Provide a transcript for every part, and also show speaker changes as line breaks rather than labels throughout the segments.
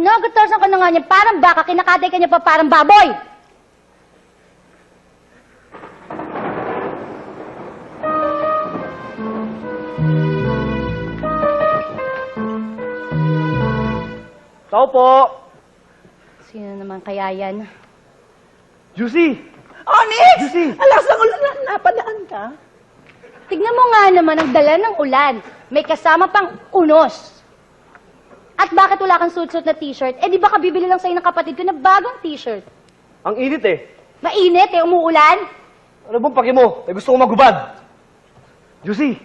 Nagatasan ka na nga niya, parang baka, kinakatay ka niya pa parang baboy!
Tao po!
Sino naman kaya yan?
Juicy!
Onyx!
Juicy!
Alas ng ulan, napadaan ka?
Tignan mo nga naman ang dala ng ulan. May kasama pang unos. At bakit wala kang suit-suit na t-shirt? Eh di ba kabibili lang sa'yo ng kapatid ko na bagong t-shirt?
Ang init eh.
Mainit eh, umuulan.
Ano bang paki mo? Eh, gusto ko magubad. Juicy!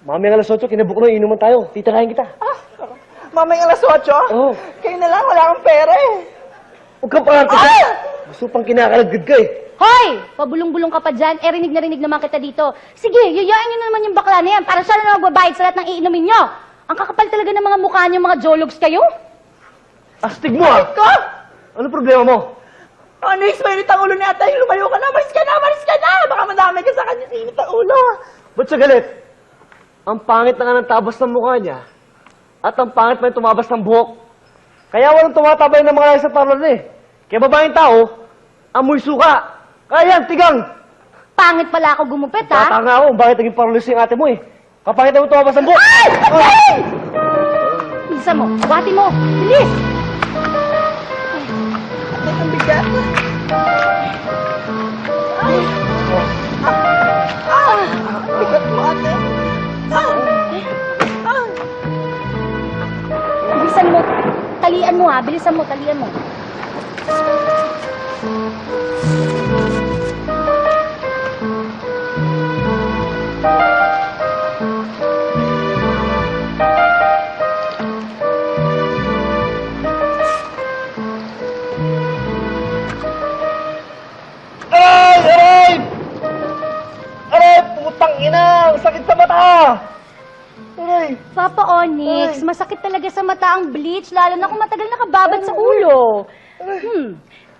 Mamayang alas 8, kinabuk na, inuman tayo. Titirahin kita.
Mamayang alas 8?
Oo.
Kayo na lang, wala kang pera eh.
Huwag kang paarte ka. Gusto pang kinakalagad ka eh.
Hoy! Pabulong-bulong ka pa dyan. Eh, rinig na rinig naman kita dito. Sige, yayain nyo na naman yung bakla na yan para siya na magbabayad sa lahat ng iinumin nyo. Ang kakapal talaga ng mga mukha nyo, mga jologs kayo.
Astig mo ah!
Ko!
Ano problema mo?
Onyx, mainit ang ulo ni Atay. Lumayo ka na, malis ka na, malis ka na! Baka madami ka sa kanya, init ang ulo.
Ba't siya galit? Ang pangit na nga ng tabas ng mukha niya. At ang pangit pa yung tumabas ng buhok. Kaya walang tumatabay ng mga sa parlor na eh. Kaya babaeng tao, amoy suka. Kaya yan, tigang!
Pangit pala ako gumupit, ha?
Bata nga ako, bakit naging parlor yung ate mo eh. Kapangit na mo tumabas ng buhok.
Ay! Atay! Bilisan mo, buhati mo. Bilis!
Atay, ang bigat. Ay! Bigat mo, Atay.
Bilisan mo. Talian mo, ha? Bilisan mo, talian mo.
Aray! Aray! Aray! Putang ina! Ang sakit sa mata! Aray!
Papa Onyx, masakit talaga sa mata ang bleach, lalo na kung matagal nakababad sa ulo.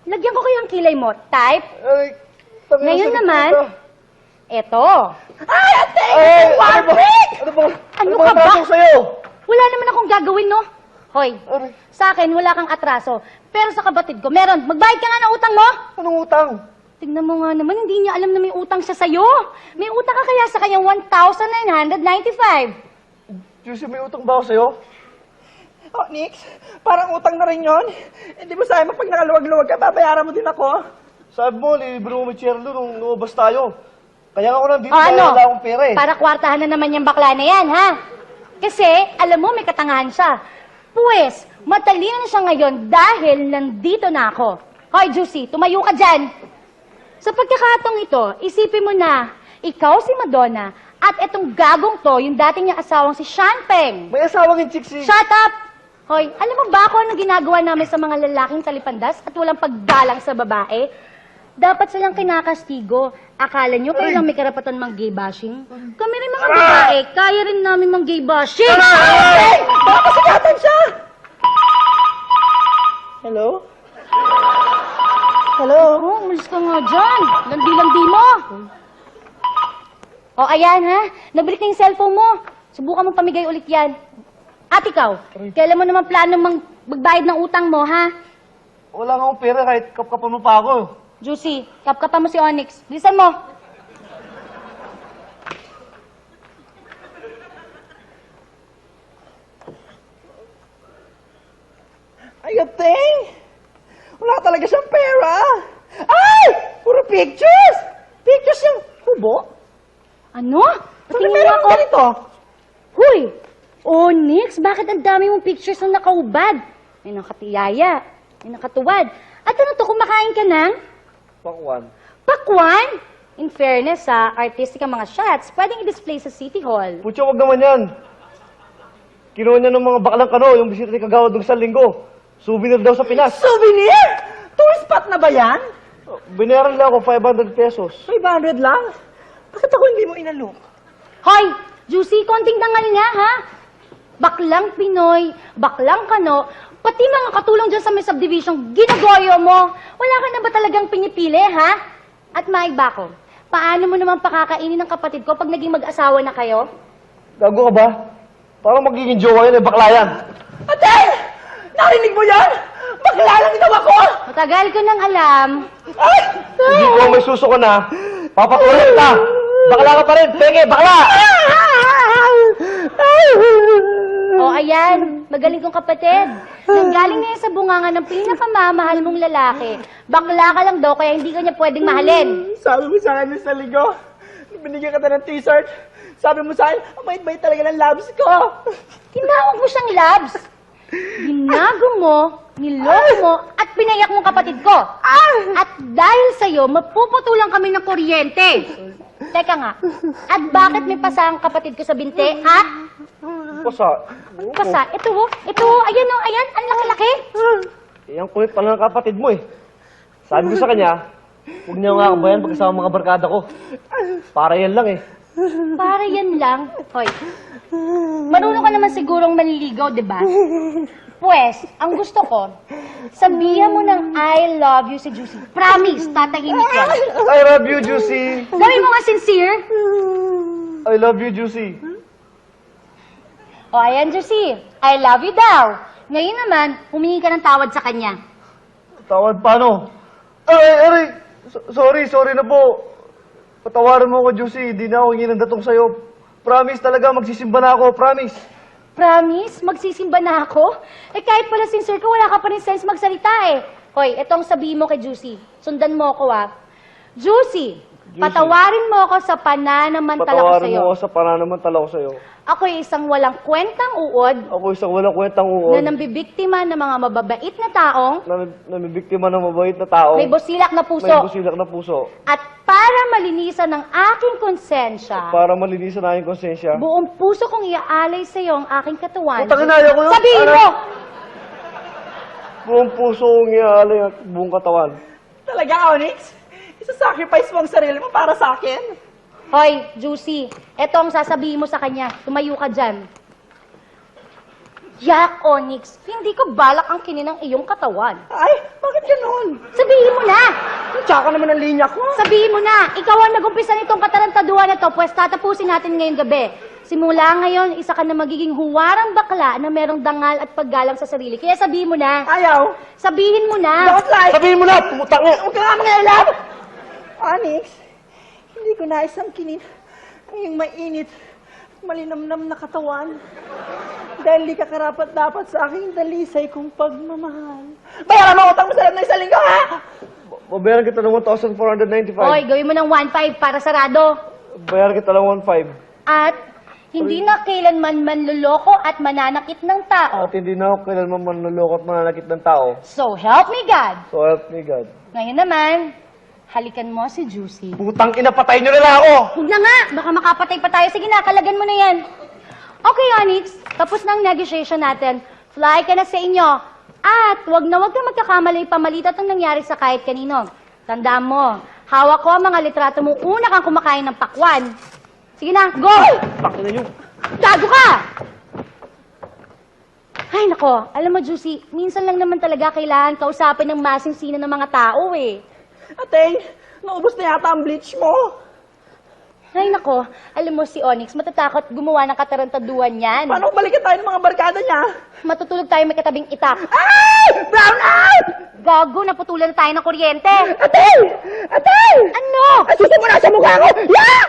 Lagyan ko kayo ang kilay mo. Type.
Aray! Tangina,
Ngayon
sakit
naman,
sa mata.
eto.
Ay, Atay!
Ay!
One week!
Ano ba?
Ano
ba
ka ba?
atraso sa'yo?
Wala naman akong gagawin, no? Hoy,
Aray!
sa akin, wala kang atraso. Pero sa kapatid ko, meron. Magbayad ka nga ng utang mo.
Anong utang?
Tignan mo nga naman, hindi niya alam na may utang siya sa'yo. May utang ka kaya sa kanyang 1,995.
Juicy, may utang ba ako sa'yo?
Onyx, parang utang na rin yun. Hindi mo sabi mo pag nakaluwag-luwag ka, babayaran mo din ako.
Sabi mo, libre mo may Cherlo nung lumabas tayo. Kaya ako nandito,
O
kaya
ano?
wala akong pera eh.
Para kwartahan na naman yung bakla na yan, ha? Kasi, alam mo, may katangahan siya. Pues, matalino siya ngayon dahil nandito na ako. Hoy, Juicy, tumayo ka dyan. Sa pagkakataong ito, isipin mo na, ikaw si Madonna, at itong gagong to, yung dating niyang asawang si Sean Peng.
May asawang yung chicks eh.
Shut up! Hoy, alam mo ba kung ano ginagawa namin sa mga lalaking talipandas at walang paggalang sa babae? Dapat silang kinakastigo. Akala nyo kayo lang may karapatan mang gay bashing? Kami rin mga babae, kaya rin namin mang gay bashing!
Atay! Baka pasigatan siya! Hello? Hello?
Oh, umalis ka nga dyan. Landi-landi mo. O, ayan ha. Nabalik na yung cellphone mo. Subukan mo pamigay ulit yan. At ikaw, kailan mo naman plano magbayad ng utang mo, ha?
Wala nga akong pera kahit kapkapan mo pa ako.
Juicy, kapkapan mo si Onyx. Bilisan mo.
Ay, Atay! Wala talaga siyang pera! Ay! Puro pictures! Pictures yung kubo?
Ano?
Ano
Tingin mo
meron
ako.
ganito?
Huy! Onyx, bakit ang dami mong pictures na nakaubad? May nakatiyaya, may nakatuwad. At ano to, kumakain ka ng
Pakwan.
pakwan? In fairness, artistic ang mga shots. Pwedeng i-display sa City Hall.
Putyo, wag naman yan. Kinuha niya ng mga baklang kano, yung bisita ni Kagawad ng isang linggo. Souvenir daw sa Pinas.
Souvenir? Tourist spot na ba yan?
Binayaran lang ako 500 pesos.
500 lang? Bakit ako hindi mo inalok?
Hoy! Juicy, konting dangal nga, ha? Baklang Pinoy, baklang Kano, pati mga katulong dyan sa may subdivision, ginagoyo mo. Wala ka na ba talagang pinipili, ha? At maiba ko, paano mo naman pakakainin ng kapatid ko pag naging mag-asawa na kayo?
Gago ka ba? Parang magiging jowa yan, bakla yan.
Atay! Narinig mo yan? Bakla lang ito ako!
Matagal ko nang alam.
Ay!
Hindi ko may suso ko na. Papatulan ka. Bakla ka pa rin. Penge, bakla!
O ayan, magaling kong kapatid. Nanggaling na yan sa bunganga ng pinakamamahal mong lalaki. Bakla ka lang daw, kaya hindi ka niya pwedeng mahalin.
Sabi mo sa akin sa linggo, binigyan kita ng t-shirt. Sabi mo sa akin, ang bait-bait talaga ng labs ko.
Tinawag mo siyang labs. Binago mo, niloko mo, at pinayak mong kapatid ko. At dahil sa'yo, mapuputulan kami ng kuryente. Teka nga, at bakit may pasa ang kapatid ko sa binti, ha?
Pasa.
Pasa, ito ho, ayan o, ayan, ang laki-laki.
Ang kulit pala ng kapatid mo eh. Sabi ko sa kanya, huwag niya nga kabayan pagkasama mga barkada ko. Para yan lang eh.
Para yan lang. Hoy, marunong ka naman sigurong manliligaw, di ba? Pues, ang gusto ko, sabihan mo ng I love you si Juicy. Promise, tatahimik yan.
I love you, Juicy.
Gawin mo nga sincere.
I love you, Juicy.
O, ayan, Juicy. I love you daw. Ngayon naman, humingi ka ng tawad sa kanya.
Tawad paano? Aray! Sorry na po. Patawarin mo ako, Juicy. Di na ako hingin ng datong sa'yo. Promise talaga, magsisimba na ako. Promise.
Promise? Magsisimba na ako? Eh, kahit pala sincere ka, wala ka pa rin sense magsalita eh. Hoy, etong sabihin mo kay Juicy. Sundan mo ako ah. Juicy, patawarin mo ako sa pananamantala ko
Patawarin
sa'yo.
mo ako sa pananamantala ko sa'yo.
Ako'y isang walang kwentang uod
Ako isang walang kwentang uod
na nambibiktima ng mga mababait na taong
na namibiktima ng mabait na tao.
may busilak na puso.
May busilak na puso.
At para malinisan ng aking konsensya,
Para malinisan na aking konsensya.
buong puso kong iaalay sa iyo ang aking katawan.
Putang ina, ayoko yun.
Sabihin mo!
Buong puso kong iaalay at buong katawan.
Talaga, Onyx? Isa-sacrifice mo ang sarili mo para sa akin?
Hoy, Juicy, eto ang sasabihin mo sa kanya. Tumayo ka dyan. Yak, Onyx, hindi ko balak ang kinin ng iyong katawan.
Ay, bakit ganun?
Sabihin mo na!
Tsaka naman ang linya ko.
Sabihin mo na! Ikaw ang nag-umpisa nitong katarantaduhan na to, pues tatapusin natin ngayong gabi. Simula ngayon, isa ka na magiging huwarang bakla na merong dangal at paggalang sa sarili. Kaya sabihin mo na!
Ayaw.
Sabihin mo na!
Don't lie.
Sabihin mo na! Pumutang nga!
Huwag ka nga mangyayalap! Onyx, hindi ko nais ang kinin ang iyong mainit, malinamnam na katawan. Dahil di ka karapat dapat sa aking dalisay kong pagmamahal. Bayaran mo utang mo sa loob ng isang linggo, ha?
Babayaran kita ng 1,495.
Hoy, gawin mo ng 1.5 para sarado.
Bayaran kita ng 1,500.
At hindi na kailanman manluloko at mananakit ng tao.
At hindi na ako kailanman manluloko at mananakit ng tao.
So help me God.
So help me God.
Ngayon naman, halikan mo si Juicy.
Putang ina, patayin nyo na lang ako!
Huwag na nga, baka makapatay pa tayo. Sige na, kalagan mo na yan. Okay, Onyx, tapos na ang negotiation natin. Fly ka na sa inyo. At huwag na magkakamali pamalitat ang nangyari sa kahit kanino. Tandaan mo, hawak ko ang mga litrato mo una kang kumakain ng pakwan. Sige na, go!
Pakin na nyo.
Gago ka! Ay, nako, alam mo, Juicy, minsan lang naman talaga kailangan kausapin ng masing-sino ng mga tao eh.
Ateng, naubos na yata ang bleach mo.
Ay, nako, alam mo si Onyx, matatakot gumawa ng katarantaduhan yan.
Paano kung balikan tayo ng mga barkada niya?
Matutulog tayo may katabing itak.
Ay! Brown out!
Gago, naputulan na tayo ng kuryente.
Ateng! Ateng!
Ano?
Asusin mo na sa mukha ko! Yeah!